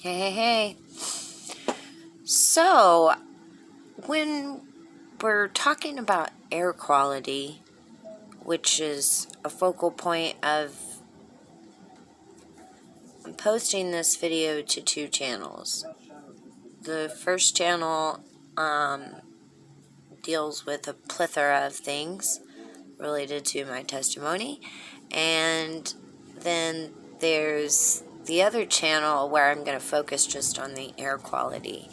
Hey. So, when we're talking about air quality, which is a focal point of I'm posting this video to two channels. The first channel deals with a plethora of things related to my testimony, and then there's the other channel where I'm going to focus just on the air quality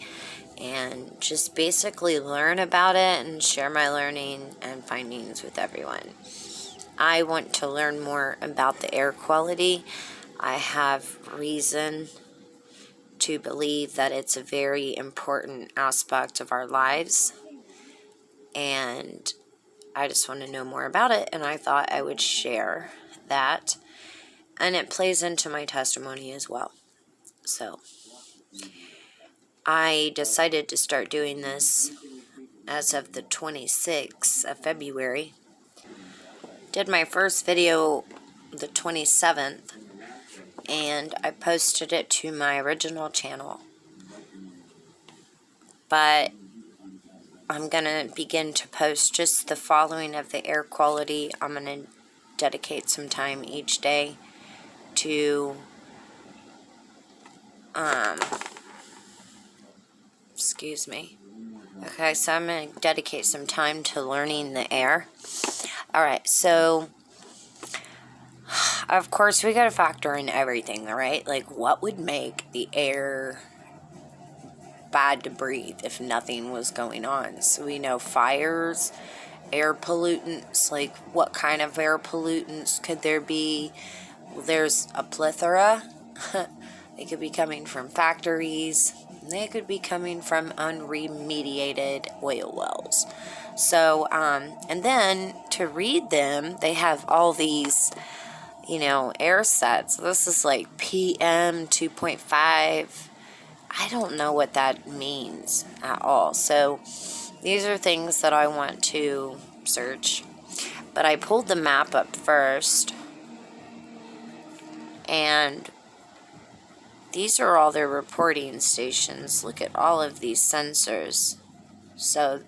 and just basically learn about it and share my learning and findings with everyone. I want to learn more about the air quality. I have reason to believe that it's a very important aspect of our lives, and I just want to know more about it, and I thought I would share that, and it plays into my testimony as well. So I decided to start doing this as of the 26th of February. Did my first video the 27th, and I posted it to my original channel. But I'm going to begin to post just the following of the air quality. I'm going to dedicate some time each day to excuse me. Okay, so I'm going to dedicate some time to learning the air. Alright, so of course we got to factor in everything, right? Like, what would make the air bad to breathe if nothing was going on? So we know fires, air pollutants, like what kind of air pollutants could there be? Well, there's a plethora. They could be coming from factories. They could be coming from unremediated oil wells. So, and then to read them, they have all these, air sets. This is like PM 2.5. I don't know what that means at all. So these are things that I want to search. But I pulled the map up first, and these are all their reporting stations. Look at all of these sensors. So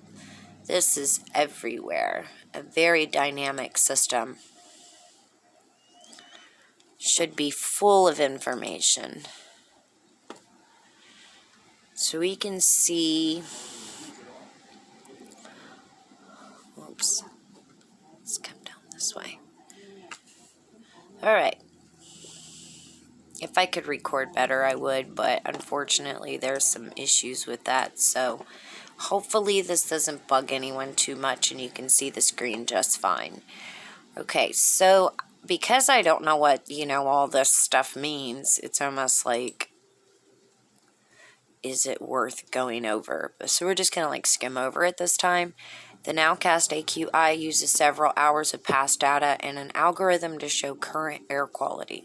this is everywhere. A very dynamic system. Should be full of information. So we can see, oops, let's come down this way. Alright. If I could record better, I would, but unfortunately there's some issues with that, so hopefully this doesn't bug anyone too much and you can see the screen just fine. Okay, so because I don't know what, all this stuff means, it's almost like, is it worth going over? So we're just going to skim over it this time. The Nowcast AQI uses several hours of past data and an algorithm to show current air quality.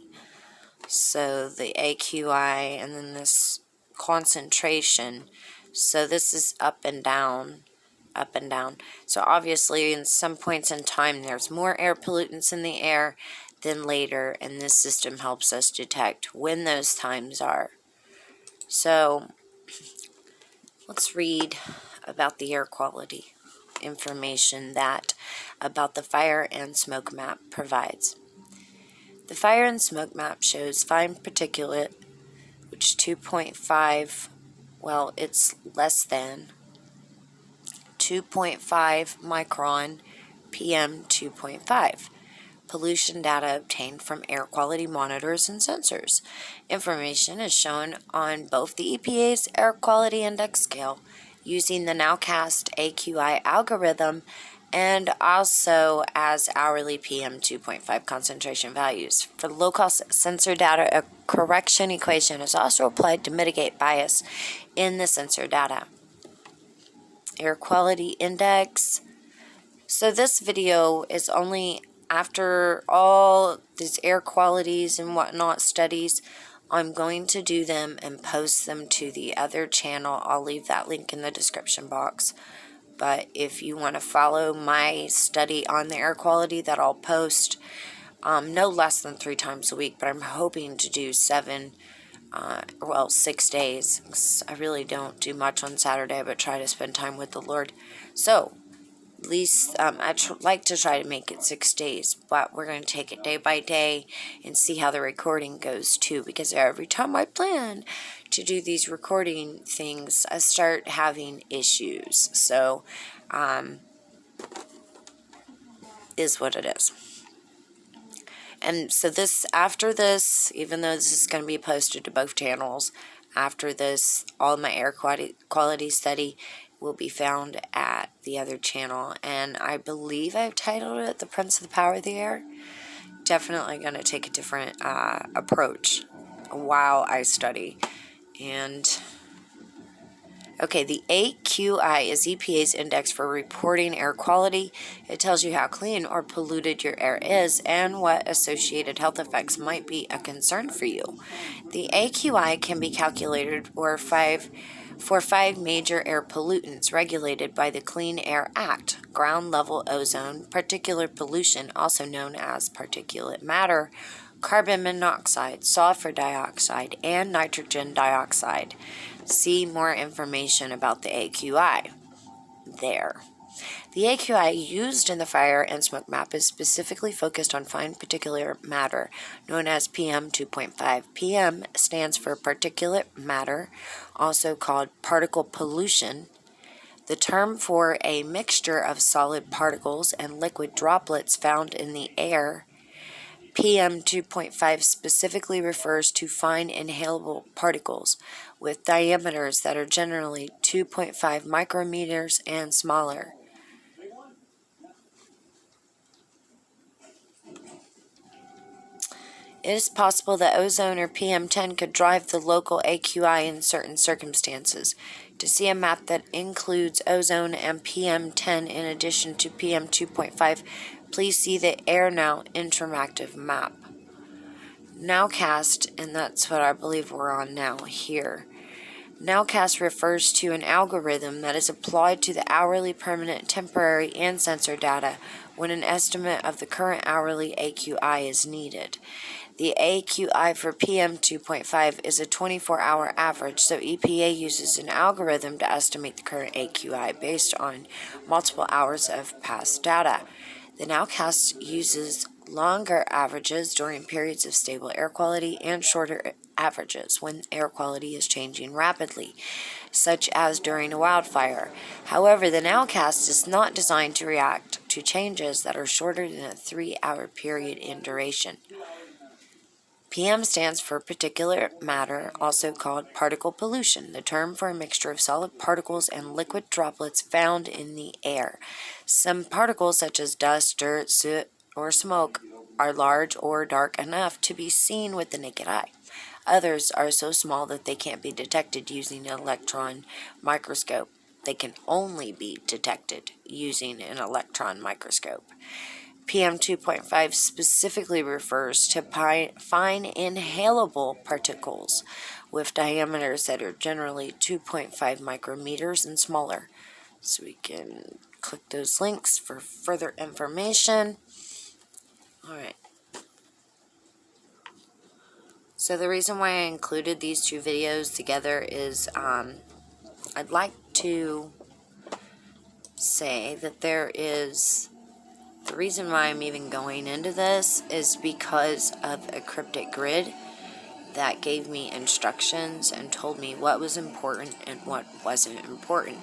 So the AQI and then this concentration. So this is up and down. So obviously in some points in time there's more air pollutants in the air than later, and this system helps us detect when those times are. So let's read about the air quality information that about the fire and smoke map provides. The fire and smoke map shows fine particulate, which 2.5, well, it's less than 2.5 micron PM 2.5. Pollution data obtained from air quality monitors and sensors. Information is shown on both the EPA's Air Quality Index scale using the Nowcast AQI algorithm and also as hourly PM 2.5 concentration values. For low-cost sensor data, a correction equation is also applied to mitigate bias in the sensor data. Air Quality Index. So this video is only after all these air qualities and whatnot studies. I'm going to do them and post them to the other channel. I'll leave that link in the description box. But if you want to follow my study on the air quality that I'll post no less than 3 times a week, but I'm hoping to do 7 well, 6 days. 'Cause I really don't do much on Saturday, but try to spend time with the Lord. So, at least like to try to make it 6 days, but we're going to take it day by day and see how the recording goes too, because every time I plan to do these recording things, I start having issues. So, is what it is. And so after this, even though this is going to be posted to both channels, after this, all my air quality study will be found at the other channel. And I believe I've titled it The Prince of the Power of the Air. Definitely going to take a different approach while I study. And okay, the AQI is EPA's index for reporting air quality. It tells you how clean or polluted your air is and what associated health effects might be a concern for you. The AQI can be calculated for five major air pollutants regulated by the Clean Air Act: ground level ozone, particular pollution, also known as particulate matter, carbon monoxide, sulfur dioxide, and nitrogen dioxide. See more information about the AQI there. The AQI used in the fire and smoke map is specifically focused on fine particulate matter, known as PM 2.5. PM stands for particulate matter, also called particle pollution, the term for a mixture of solid particles and liquid droplets found in the air. PM 2.5 specifically refers to fine inhalable particles with diameters that are generally 2.5 micrometers and smaller. It is possible that ozone or PM10 could drive the local AQI in certain circumstances. To see a map that includes ozone and PM10 in addition to PM 2.5, please see the AirNow interactive map. Nowcast, and that's what I believe we're on now here. Nowcast refers to an algorithm that is applied to the hourly, permanent, temporary, and sensor data when an estimate of the current hourly AQI is needed. The AQI for PM 2.5 is a 24-hour average, so EPA uses an algorithm to estimate the current AQI based on multiple hours of past data. The Nowcast uses longer averages during periods of stable air quality and shorter averages when air quality is changing rapidly, such as during a wildfire. However, the Nowcast is not designed to react to changes that are shorter than a 3-hour period in duration. PM stands for particulate matter, also called particle pollution, the term for a mixture of solid particles and liquid droplets found in the air. Some particles, such as dust, dirt, soot, or smoke, are large or dark enough to be seen with the naked eye. Others are so small that they can't be detected using an electron microscope. They can only be detected using an electron microscope. PM 2.5 specifically refers to fine inhalable particles with diameters that are generally 2.5 micrometers and smaller. So we can click those links for further information. Alright. So the reason why I included these two videos together is I'd like to say that the reason why I'm even going into this is because of a cryptic grid that gave me instructions and told me what was important and what wasn't important.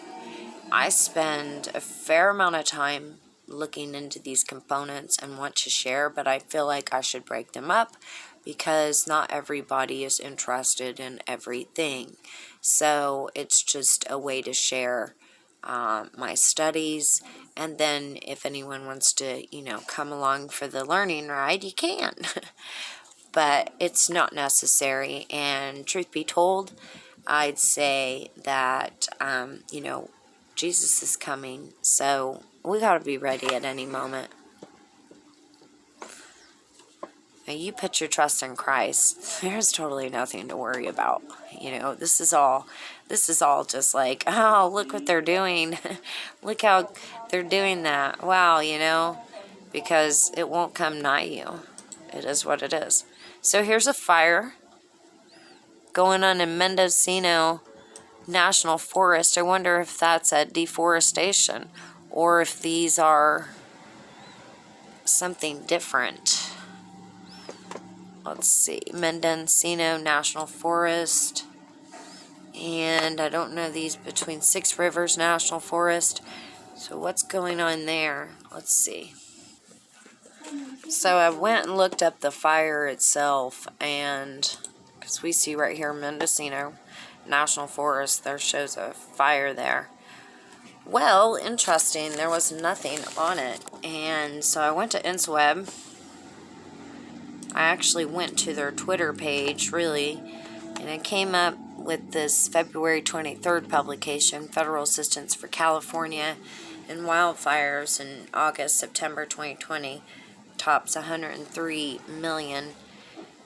I spend a fair amount of time looking into these components and want to share, but I feel like I should break them up because not everybody is interested in everything. So it's just a way to share my studies, and then if anyone wants to, come along for the learning ride, you can. But it's not necessary, and truth be told, I'd say that, Jesus is coming, so we got to be ready at any moment. Now, you put your trust in Christ, there's totally nothing to worry about. This is all just like, oh, look what they're doing. Look how they're doing that. Wow, because it won't come nigh you. It is what it is. So here's a fire going on in Mendencino National Forest. I wonder if that's a deforestation or if these are something different. Let's see, Mendencino National Forest. And I don't know these between Six Rivers National Forest. So what's going on there? Let's see. So I went and looked up the fire itself, and because we see right here Mendencino National Forest, there shows a fire there. Well, interesting, there was nothing on it. And so I went to InSweb. I actually went to their Twitter page, really, and it came up with this February 23rd publication, Federal Assistance for California and Wildfires in August-September 2020, tops 103 million.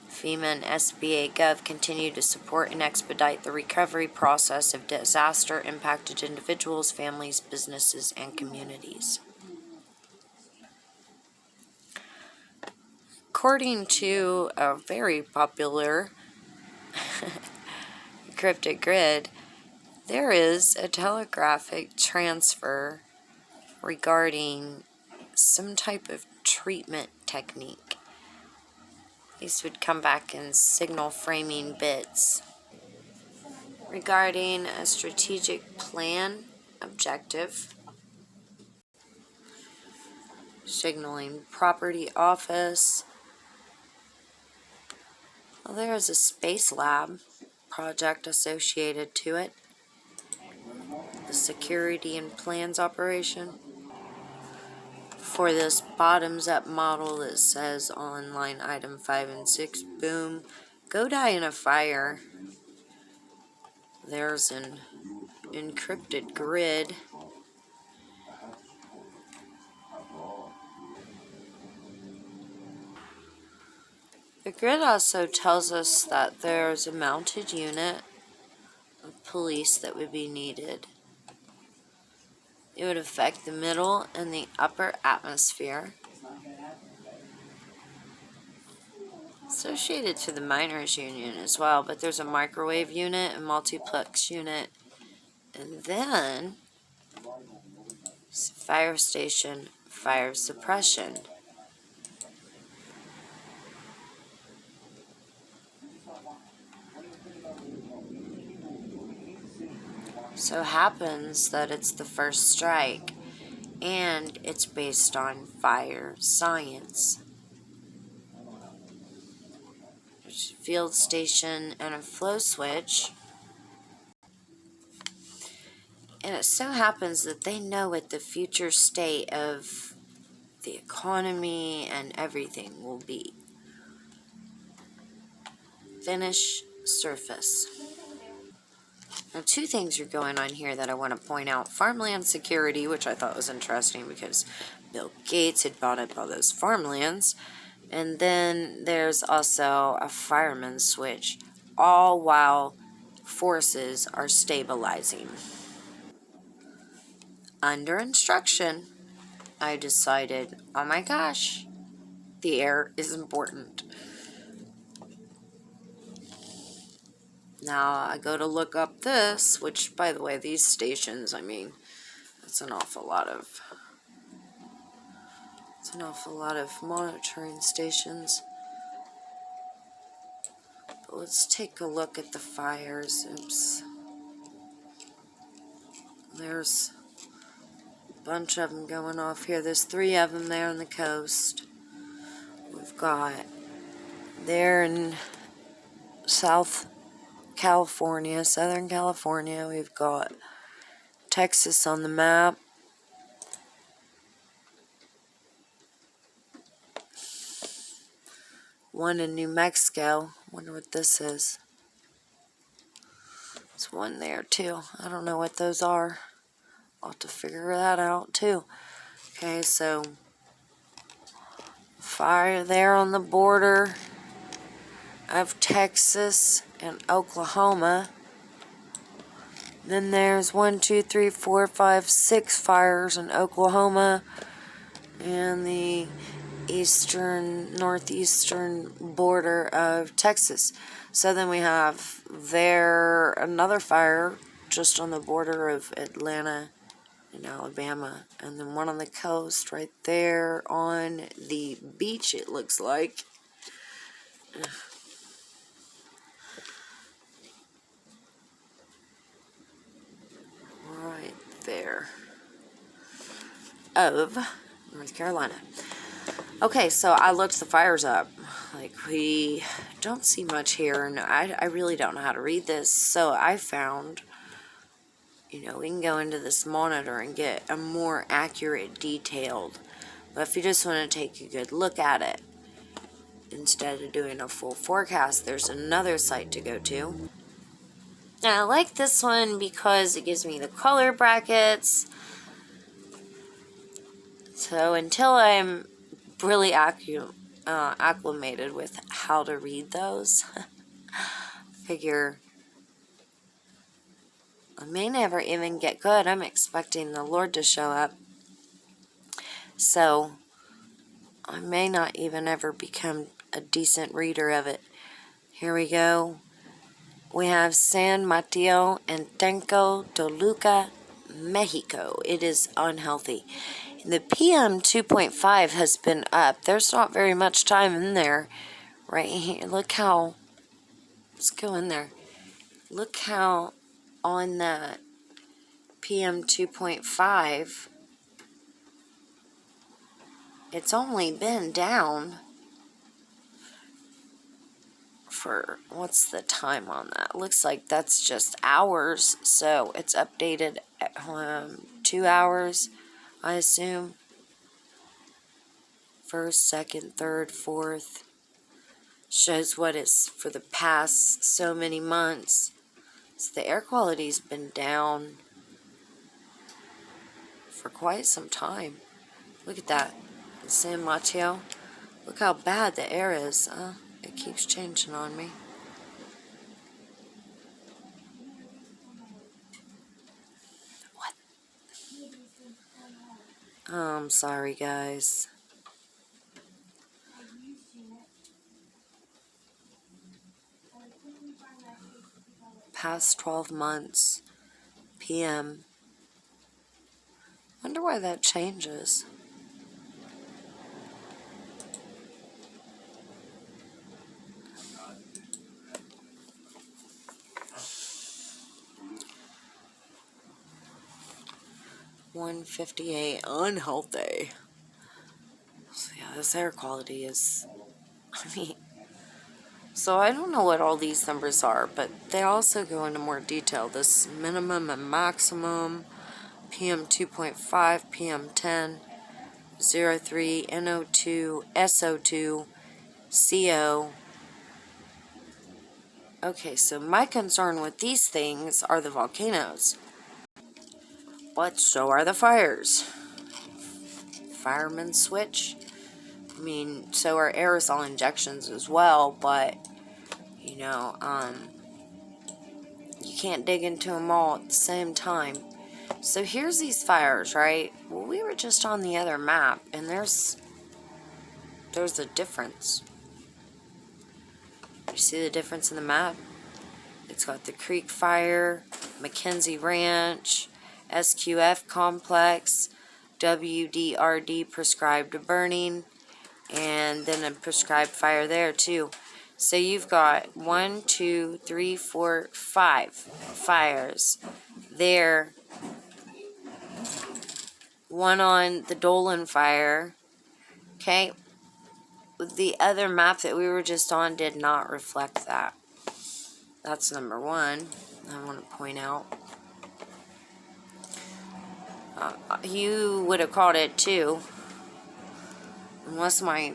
FEMA and SBA Gov continue to support and expedite the recovery process of disaster-impacted individuals, families, businesses, and communities. According to a very popular cryptic grid, there is a telegraphic transfer regarding some type of treatment technique. These would come back in signal framing bits regarding a strategic plan objective, signaling property office. Well, there is a space lab project associated to it. The security and plans operation. For this bottoms-up model that says on line item 5 and 6, boom, go die in a fire. There's an encrypted grid. The grid also tells us that there's a mounted unit of police that would be needed. It would affect the middle and the upper atmosphere. Associated to the miners union as well, but there's a microwave unit, a multiplex unit, and then fire station, fire suppression. So happens that it's the first strike, and it's based on fire science. There's a field station and a flow switch. And it so happens that they know what the future state of the economy and everything will be. Finish surface. Now, two things are going on here that I want to point out. Farmland security, which I thought was interesting because Bill Gates had bought up all those farmlands. And then there's also a fireman switch, all while forces are stabilizing. Under instruction, I decided, oh my gosh, the air is important. Now I go to look up this, which, by the way, these stations, I mean, it's an awful lot of monitoring stations. But let's take a look at the fires. Oops. There's a bunch of them going off here. There's 3 of them there on the coast. We've got there in Southern California. We've got Texas on the map. One in New Mexico. Wonder what this is. There's one there too. I don't know what those are. I'll have to figure that out too. Okay, so fire there on the border of Texas and Oklahoma. Then there's 1, 2, 3, 4, 5, 6 fires in Oklahoma, and the northeastern border of Texas. So then we have there another fire just on the border of Atlanta and Alabama, and then one on the coast right there on the beach, it looks like. Right there of North Carolina. Okay, so I looked the fires up. Like, we don't see much here, and I really don't know how to read this, so I found, we can go into this monitor and get a more accurate, detailed, but if you just want to take a good look at it, instead of doing a full forecast, there's another site to go to. Now, I like this one because it gives me the color brackets. So until I'm really acclimated with how to read those, figure I may never even get good. I'm expecting the Lord to show up. So I may not even ever become a decent reader of it. Here we go. We have San Mateo and Tenco, Toluca, Mexico. It is unhealthy. The PM 2.5 has been up. There's not very much time in there. Right here. Look how. Let's go in there. Look how on that PM 2.5, it's only been down for, what's the time on that? Looks like that's just hours, so it's updated at 2 hours, I assume. First, second, third, fourth. Shows what is for the past so many months. So the air quality's been down for quite some time. Look at that. In San Mateo. Look how bad the air is. It keeps changing on me. What? Oh, I'm sorry, guys. Past 12 months. PM. Wonder why that changes. $158 unhealthy. So yeah, this air quality is, so I don't know what all these numbers are, but they also go into more detail. This minimum and maximum, PM 2.5, PM 10, 03, NO2, SO2, CO. Okay, so my concern with these things are the volcanoes. But so are the fires. Fireman switch. So are aerosol injections as well, but, you can't dig into them all at the same time. So here's these fires, right? Well, we were just on the other map, and there's a difference. You see the difference in the map? It's got the Creek Fire, McKenzie Ranch, SQF Complex, WDRD prescribed burning, and then a prescribed fire there too. So you've got 1, 2, 3, 4, 5 fires there. One on the Dolan fire. Okay. The other map that we were just on did not reflect that. That's number one. I want to point out. You would have caught it too. Unless I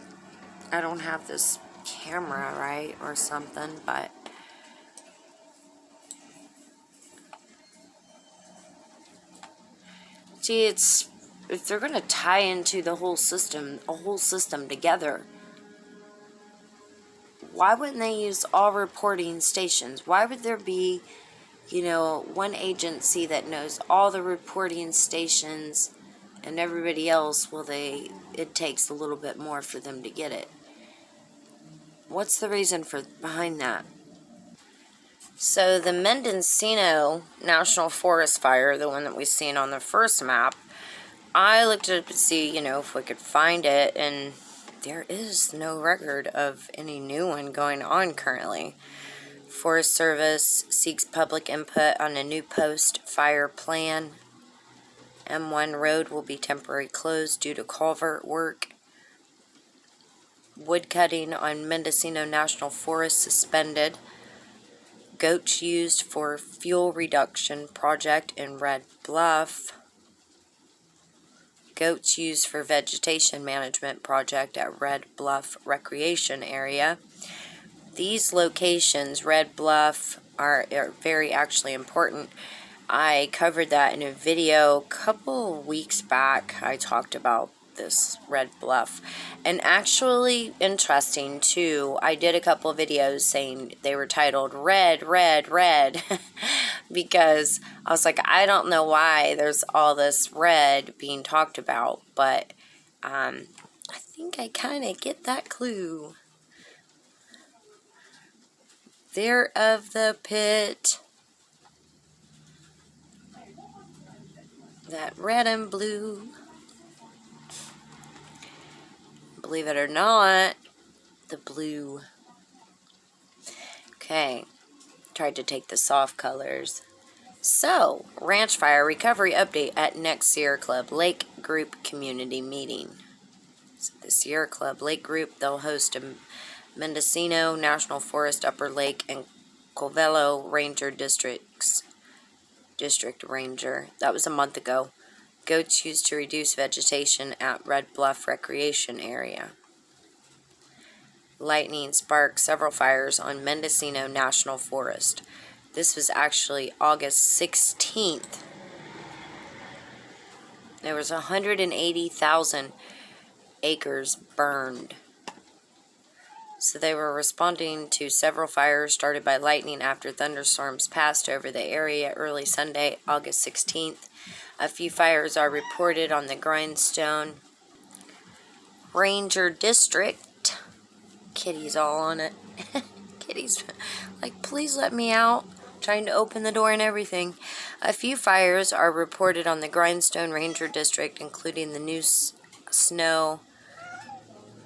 don't have this camera right or something, but see, if they're going to tie into the whole system, a whole system together, why wouldn't they use all reporting stations? Why would there be, one agency that knows all the reporting stations And everybody else, well, it takes a little bit more for them to get it. What's the reason behind that? So the Mendencino National Forest fire, the one that we've seen on the first map, I looked it up to see, if we could find it, and there is no record of any new one going on currently. Forest Service seeks public input on a new post-fire plan. M1 road will be temporarily closed due to culvert work. Wood cutting on Mendencino National Forest suspended. Goats used for fuel reduction project in Red Bluff. Goats used for vegetation management project at Red Bluff Recreation Area. These locations, Red Bluff, are very actually important. I covered that in a video a couple weeks back. I talked about this Red Bluff. And actually, interesting too, I did a couple videos saying they were titled Red, Red, Red. Because I was like, I don't know why there's all this red being talked about. But I think I kind of get that clue. Fear of the pit. That red and blue. Believe it or not, the blue. Okay, tried to take the soft colors. So, ranch fire recovery update at next Sierra Club Lake Group community meeting. So the Sierra Club Lake Group, they'll host a Mendencino National Forest Upper Lake and Covello Ranger District Ranger. That was a month ago. Goats used to reduce vegetation at Red Bluff Recreation Area. Lightning sparked several fires on Mendencino National Forest. This was actually August 16th. There was 180,000 acres burned. So they were responding to several fires started by lightning after thunderstorms passed over the area early Sunday, August 16th. A few fires are reported on the Grindstone Ranger District. Kitty's all on it. Kitty's like, please let me out. Trying to open the door and everything. A few fires are reported on the Grindstone Ranger District, including the new Snow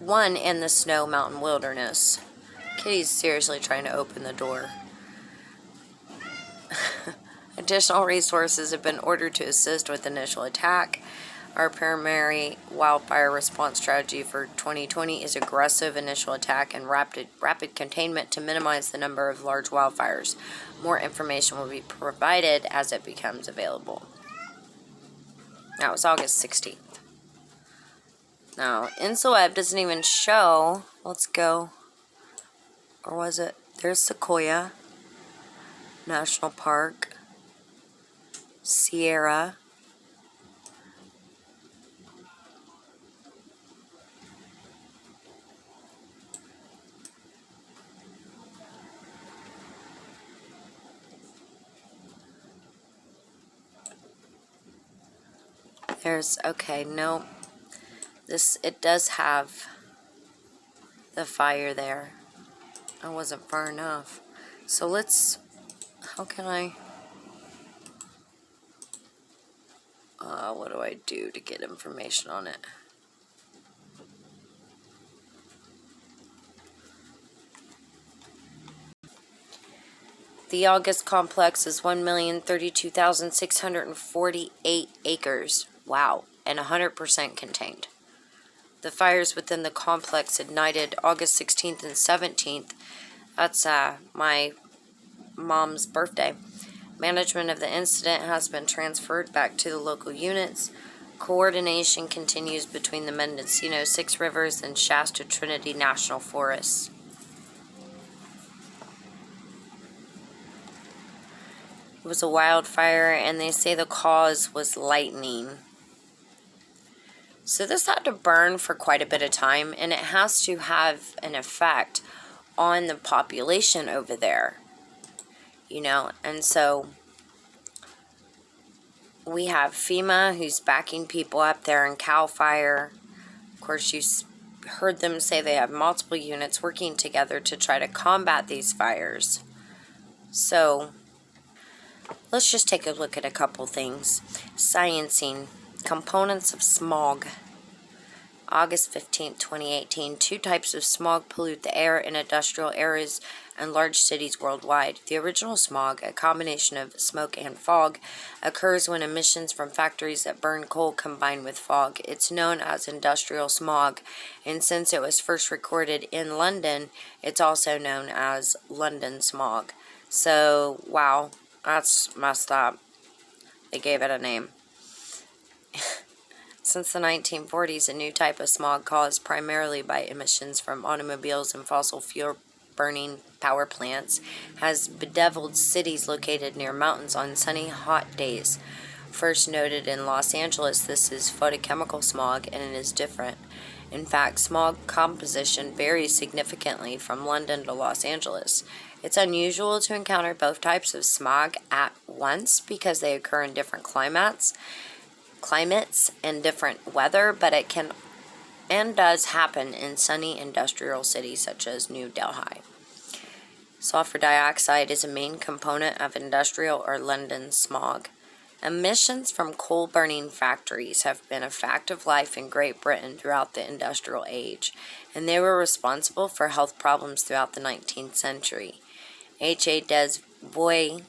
1 and the Snow Mountain Wilderness. Kitty's seriously trying to open the door. Additional resources have been ordered to assist with initial attack. Our primary wildfire response strategy for 2020 is aggressive initial attack and rapid containment to minimize the number of large wildfires. More information will be provided as it becomes available. That was August 16th. Now, InsoWeb doesn't even show. Let's go. Or was it? There's Sequoia National Park. Sierra. Okay, no. It does have the fire there. I wasn't far enough. So how can I, what do I do to get information on it? The August complex is 1,032,648 acres. Wow, and 100% contained. The fires within the complex ignited August 16th and 17th. That's my mom's birthday. Management of the incident has been transferred back to the local units. Coordination continues between the Mendencino Six Rivers and Shasta Trinity National Forests. It was a wildfire, and they say the cause was lightning. So this had to burn for quite a bit of time, and it has to have an effect on the population over there. And so we have FEMA, who's backing people up there in CAL FIRE. Of course, you heard them say they have multiple units working together to try to combat these fires. So, let's just take a look at a couple things. Sciencing components of smog. August 15, 2018, 2 types of smog pollute the air in industrial areas and large cities worldwide. The original smog, a combination of smoke and fog, occurs when emissions from factories that burn coal combine with fog. It's known as industrial smog, and since it was first recorded in London, it's also known as London smog. So, wow, that's messed up. They gave it a name. Since the 1940s, a new type of smog caused primarily by emissions from automobiles and fossil fuel burning power plants has bedeviled cities located near mountains on sunny, hot days. First noted in Los Angeles, this is photochemical smog, and it is different. In fact, smog composition varies significantly from London to Los Angeles. It's unusual to encounter both types of smog at once because they occur in different climates and different weather, but it can and does happen in sunny industrial cities such as New Delhi. Sulfur dioxide is a main component of industrial or London smog. Emissions from coal-burning factories have been a fact of life in Great Britain throughout the industrial age, and they were responsible for health problems throughout the 19th century. H.A. Desvoy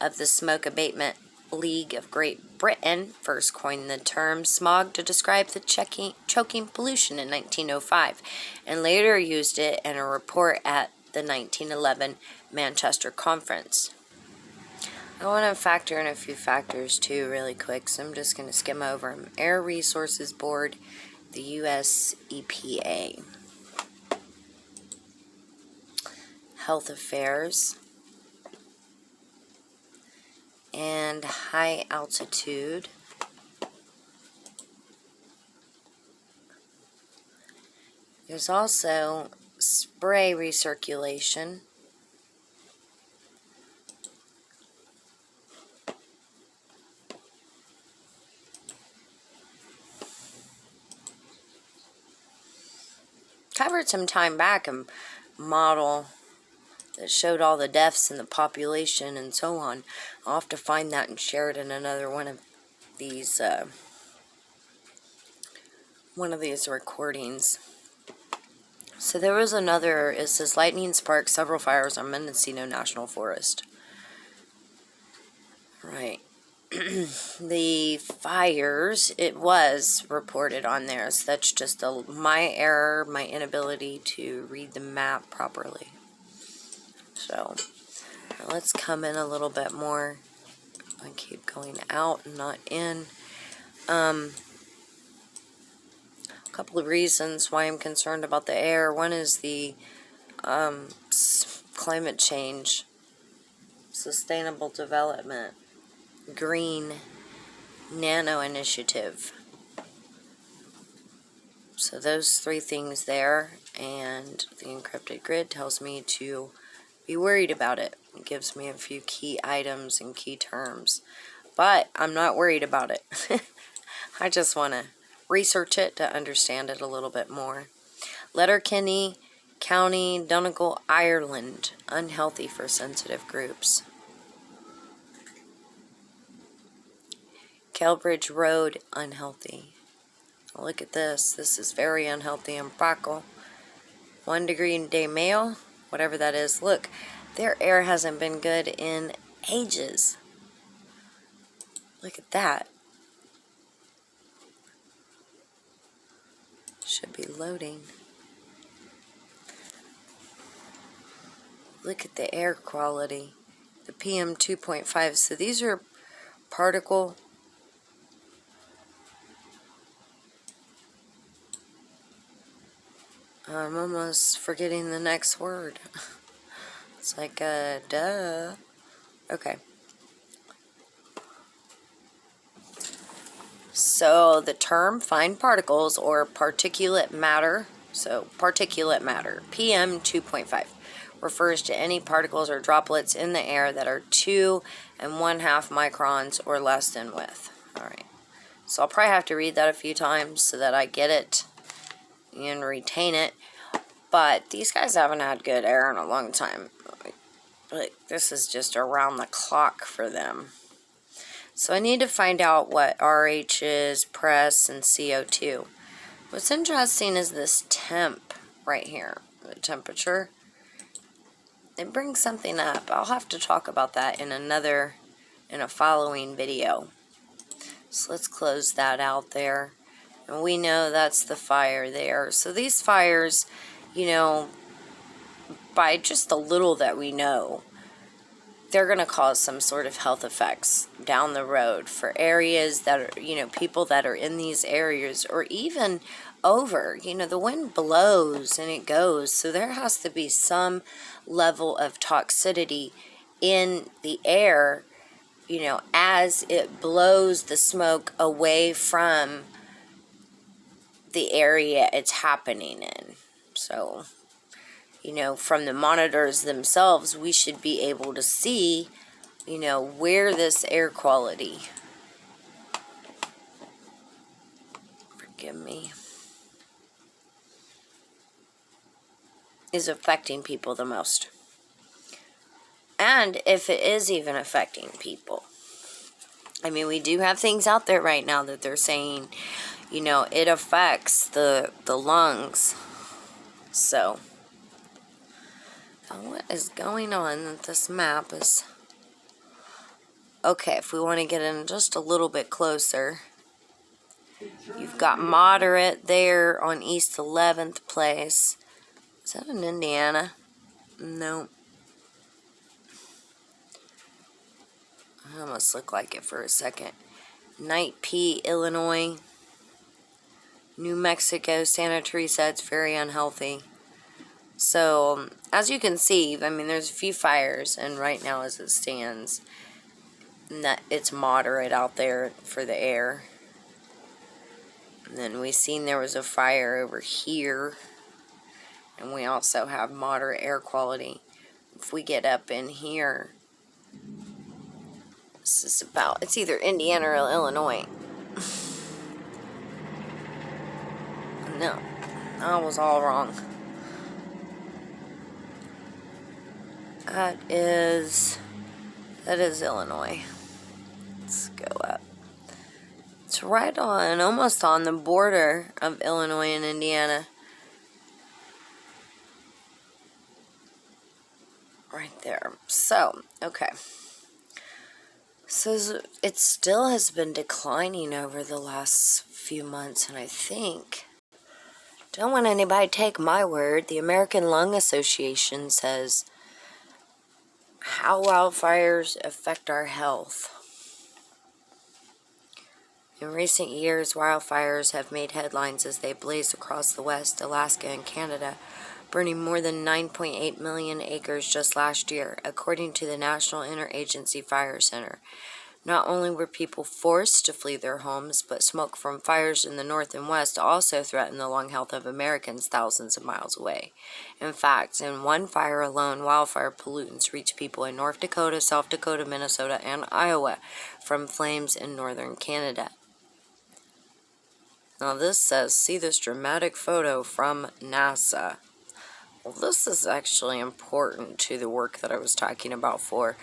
of the Smoke Abatement League of Great Britain first coined the term smog to describe the choking pollution in 1905, and later used it in a report at the 1911 Manchester Conference. I want to factor in a few factors too really quick, so I'm just going to skim over them. Air Resources Board, the U.S. EPA. Health Affairs. And high altitude. There's also spray recirculation. Covered some time back a model that showed all the deaths in the population and so on. I'll have to find that and share it in another one of these recordings. So there was another, it says lightning sparked several fires on Mendencino National Forest. Right. The fires, it was reported on there, so that's just my error, my inability to read the map properly. So, let's come in a little bit more. I keep going out and not in. A couple of reasons why I'm concerned about the air. One is the climate change, sustainable development, green nano initiative. So those 3 things there, and the encrypted grid tells me to be worried about it. It gives me a few key items and key terms. But I'm not worried about it. I just want to research it to understand it a little bit more. Letterkenny County, Donegal, Ireland. Unhealthy for sensitive groups. Kelbridge Road, unhealthy. Look at this. This is very unhealthy in Paco. 1 degree de Mayo, whatever that is. Look, their air hasn't been good in ages. Look at that. Should be loading. Look at the air quality. The PM 2.5. So these are particle. I'm almost forgetting the next word. It's like duh. Okay. So the term fine particles or particulate matter, so particulate matter, PM 2.5, refers to any particles or droplets in the air that are 2 1/2 microns or less than width. Alright, so I'll probably have to read that a few times so that I get it and retain it. But these guys haven't had good air in a long time. Like, this is just around the clock for them. So I need to find out what RH is, press, and CO2. What's interesting is this temp right here, the temperature. It brings something up. I'll have to talk about that in a following video. So let's close that out there. And we know that's the fire there. So these fires, you know, by just the little that we know, they're going to cause some sort of health effects down the road for areas that are, you know, people that are in these areas, or even over. You know, the wind blows and it goes, so there has to be some level of toxicity in the air, you know, as it blows the smoke away from the area it's happening in. So, you know, from the monitors themselves, we should be able to see, you know, where this air quality, forgive me, is affecting people the most. And if it is even affecting people. I mean, we do have things out there right now that they're saying, you know, it affects the lungs. So, what is going on that this map is... Okay, if we want to get in just a little bit closer, you've got moderate there on East 11th place. Is that in Indiana? No. It almost looked like it for a second. Night P, Illinois. New Mexico, Santa Teresa, it's very unhealthy. So, as you can see, I mean, there's a few fires, and right now as it stands, it's moderate out there for the air. And then we seen there was a fire over here, and we also have moderate air quality. If we get up in here, this is about, it's either Indiana or Illinois. No, I was all wrong. That is Illinois. Let's go up. It's right on, almost on the border of Illinois and Indiana. Right there. So, okay. So, it still has been declining over the last few months, and I think... Don't want anybody to take my word. The American Lung Association says how wildfires affect our health. In recent years, wildfires have made headlines as they blaze across the West, Alaska, and Canada, burning more than 9.8 million acres just last year, according to the National Interagency Fire Center. Not only were people forced to flee their homes, but smoke from fires in the north and west also threatened the lung health of Americans thousands of miles away. In fact, in one fire alone, wildfire pollutants reached people in North Dakota, South Dakota, Minnesota, and Iowa from flames in northern Canada. Now this says, see this dramatic photo from NASA. Well, this is actually important to the work that I was talking about for.